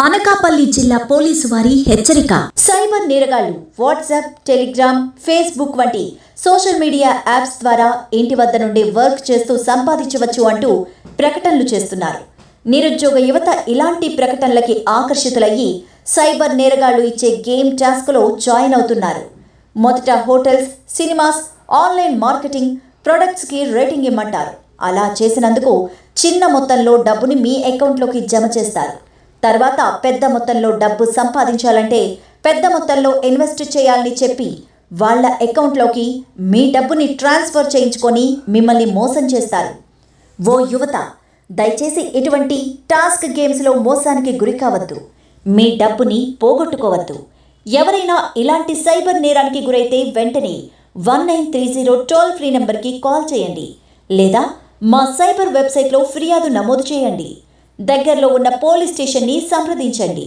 అనకాపల్లి జిల్లా పోలీసు వారి హెచ్చరిక. సైబర్ నేరగాళ్లు వాట్సాప్, టెలిగ్రామ్, ఫేస్బుక్ వంటి సోషల్ మీడియా యాప్స్ ద్వారా ఇంటి వద్ద నుండి వర్క్ చేస్తూ సంపాదించవచ్చు అంటూ ప్రకటనలు చేస్తున్నారు. నిరుద్యోగ యువత ఇలాంటి ప్రకటనలకి ఆకర్షితులయ్యి సైబర్ నేరగాళ్లు ఇచ్చే గేమ్ టాస్క్లో జాయిన్ అవుతున్నారు. మొదట హోటల్స్, సినిమాస్, ఆన్లైన్ మార్కెటింగ్, ప్రొడక్ట్స్కి రేటింగ్ ఇమ్మంటారు. అలా చేసినందుకు చిన్న మొత్తంలో డబ్బుని మీ అకౌంట్లోకి జమ చేస్తారు. తర్వాత పెద్ద మొత్తంలో డబ్బు సంపాదించాలంటే పెద్ద మొత్తంలో ఇన్వెస్ట్ చేయాలని చెప్పి వాళ్ళ అకౌంట్లోకి మీ డబ్బుని ట్రాన్స్ఫర్ చేయించుకొని మిమ్మల్ని మోసం చేస్తారు. ఓ యువత, దయచేసి ఇటువంటి టాస్క్ గేమ్స్లో మోసానికి గురి కావద్దు. మీ డబ్బుని పోగొట్టుకోవద్దు. ఎవరైనా ఇలాంటి సైబర్ నేరానికి గురైతే వెంటనే 1930 టోల్ ఫ్రీ నెంబర్కి కాల్ చేయండి, లేదా మా సైబర్ వెబ్సైట్లో ఫిర్యాదు నమోదు చేయండి. దగ్గరలో ఉన్న పోలీస్ స్టేషన్ని సంప్రదించండి.